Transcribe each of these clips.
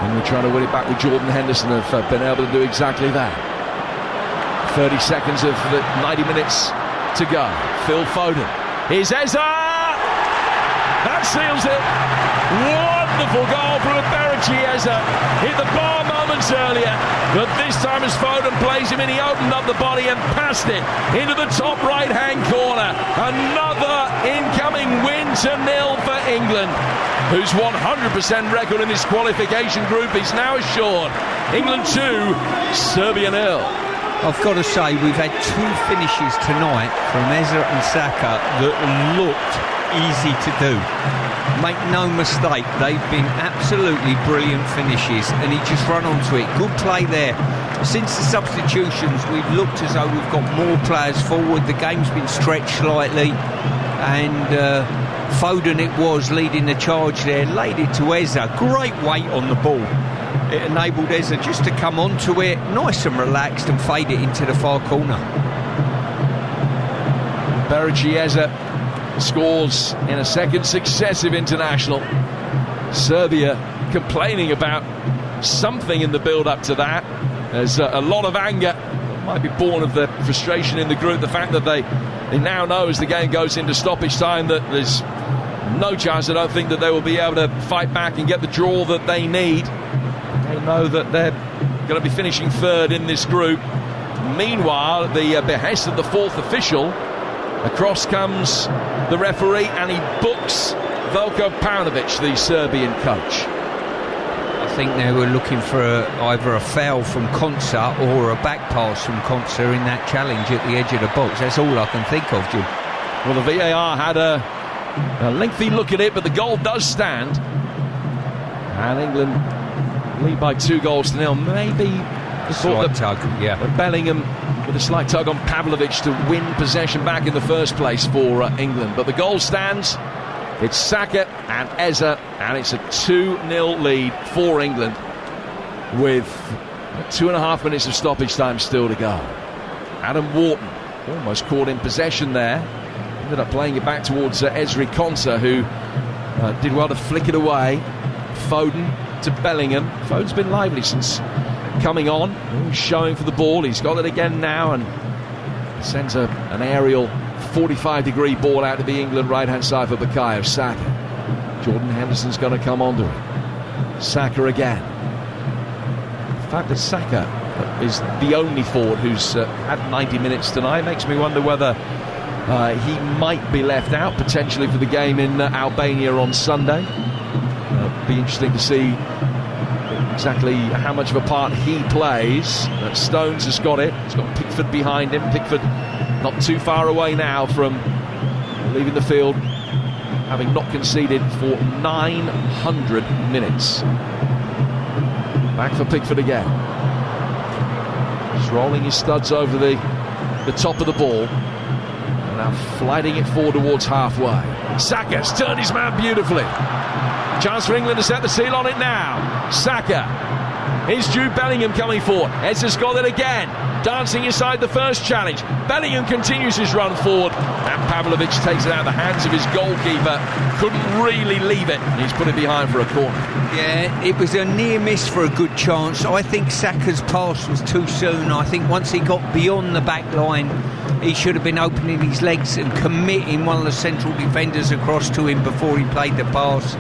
England trying to win it back with Jordan Henderson have been able to do exactly that. 30 seconds of the 90 minutes to go. Phil Foden. Here's Eza! That seals it. Wonderful goal from Berichi Eza. Hit the bar moments earlier, but this time as Foden plays him in, he opened up the body and passed it into the top right-hand corner. Another incoming win to 0 for England, whose 100% record in this qualification group is now assured. England 2, Serbia 0. I've got to say, we've had two finishes tonight from Eza and Saka that looked easy to do. Make no mistake, they've been absolutely brilliant finishes, and he just run onto it. Good play there. Since the substitutions, we've looked as though we've got more players forward. The game's been stretched slightly, and Foden it was leading the charge there, laid it to Eza. Great weight on the ball. It enabled Eza just to come onto it, nice and relaxed, and fade it into the far corner. Berichi Eza scores in a second successive international. Serbia complaining about something in the build-up to that. There's a lot of anger. It might be born of the frustration in the group, the fact that they now know as the game goes into stoppage time that there's no chance. I don't think that they will be able to fight back and get the draw that they need. They know that they're going to be finishing third in this group. Meanwhile, at the behest of the fourth official, across comes the referee and he books Veljko Paunovic, the Serbian coach. I think they were looking for either a foul from Konsa or a back pass from Konsa in that challenge at the edge of the box. That's all I can think of, Jim. Well, the VAR had a lengthy look at it, but the goal does stand. And England lead by 2-0. Maybe the slight tug, yeah. Bellingham with a slight tug on Pavlovic to win possession back in the first place for England. But the goal stands. It's Saka and Eza, and it's a 2-0 lead for England with 2.5 minutes of stoppage time still to go. Adam Wharton almost caught in possession there. Ended up playing it back towards Ezri Konsa, who did well to flick it away. Foden to Bellingham. Foden's been lively since coming on. He's showing for the ball. He's got it again now and sends an aerial 45-degree ball out to the England right-hand side for Bukayo Saka. Jordan Henderson's going to come onto it. Saka again. The fact that Saka is the only forward who's had 90 minutes tonight makes me wonder whether he might be left out potentially for the game in Albania on Sunday. Be interesting to see exactly how much of a part he plays. Stones has got it. He's got Pickford behind him. Pickford not too far away now from leaving the field, having not conceded for 900 minutes. Back for Pickford again. He's rolling his studs over the top of the ball. And now flighting it forward towards halfway. Saka's turned his man beautifully. Chance for England to set the seal on it now. Saka. Here's Jude Bellingham coming forward. Eza's got it again. Dancing inside the first challenge. Bellingham continues his run forward. And Pavlovic takes it out of the hands of his goalkeeper. Couldn't really leave it. He's put it behind for a corner. Yeah, it was a near miss for a good chance. I think Saka's pass was too soon. I think once he got beyond the back line, he should have been opening his legs and committing one of the central defenders across to him before he played the pass.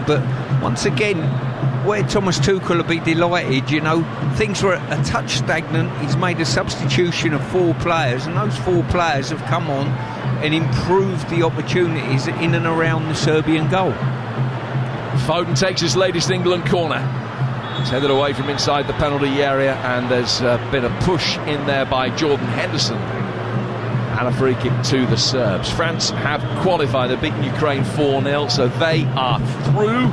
But once again, where Thomas Tuchel will be delighted, you know, things were a touch stagnant. He's made a substitution of 4 players, and those 4 players have come on and improved the opportunities in and around the Serbian goal. Foden takes his latest England corner. It's headed away from inside the penalty area, and there's been a push in there by Jordan Henderson. And a free kick to the Serbs. France have qualified. They've beaten Ukraine 4-0, so they are through.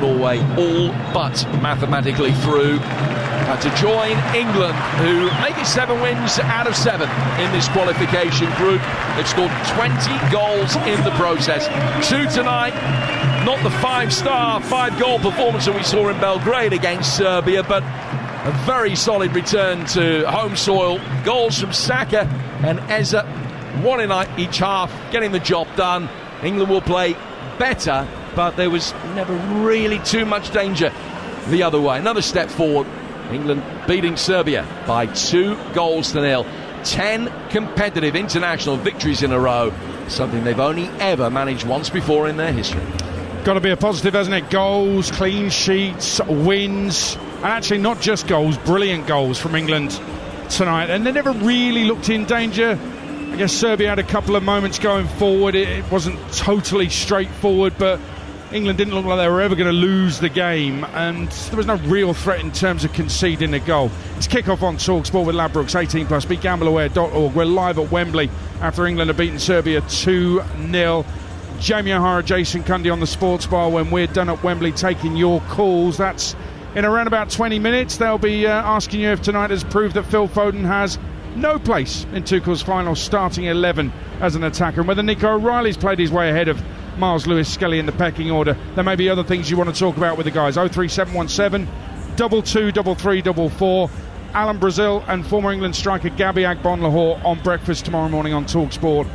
Norway all but mathematically through to join England, who make it 7 wins out of 7 in this qualification group. They've scored 20 goals in the process. 2 tonight. Not the 5-star, 5-goal performance that we saw in Belgrade against Serbia, but a very solid return to home soil. Goals from Saka and Eza, 1 in each half, getting the job done. England will play better but there was never really too much danger the other way. Another step forward. England beating Serbia by 2-0. 10 competitive international victories in a row, something they've only ever managed once before in their history. Got to be a positive, hasn't it? Goals, clean sheets, wins, and actually not just goals, brilliant goals from England tonight. And they never really looked in danger. I guess Serbia had a couple of moments going forward. It wasn't totally straightforward, but England didn't look like they were ever going to lose the game, and there was no real threat in terms of conceding a goal. It's kick-off on TalkSport with Ladbrokes 18+. BeGambleAware.org. We're live at Wembley after England have beaten Serbia 2-0. Jamie O'Hara, Jason Cundy on the sports bar when we're done at Wembley taking your calls. That's in around about 20 minutes. They'll be asking you if tonight has proved that Phil Foden has no place in Tuchel's final starting 11 as an attacker, and whether Nico O'Reilly's played his way ahead of Miles Lewis-Skelly in the pecking order. There may be other things you want to talk about with the guys. 03717 22 3344. Alan Brazil and former England striker Gabby Agbonlahor on breakfast tomorrow morning on TalkSport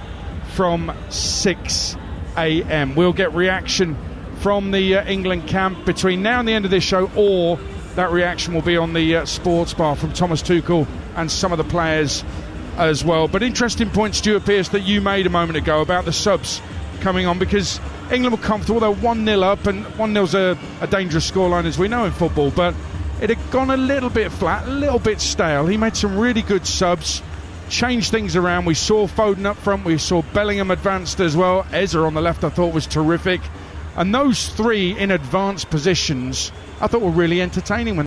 from 6 a.m. We'll get reaction from the England camp between now and the end of this show, or that reaction will be on the sports bar from Thomas Tuchel and some of the players as well. But interesting point, Stuart Pearce, that you made a moment ago about the subs coming on, because England were comfortable. They're 1-0 up, and 1-0's a dangerous scoreline, as we know in football, but it had gone a little bit flat, a little bit stale. He made some really good subs, changed things around. We saw Foden up front, we saw Bellingham advanced as well. Eza on the left I thought was terrific, and those three in advanced positions I thought were really entertaining when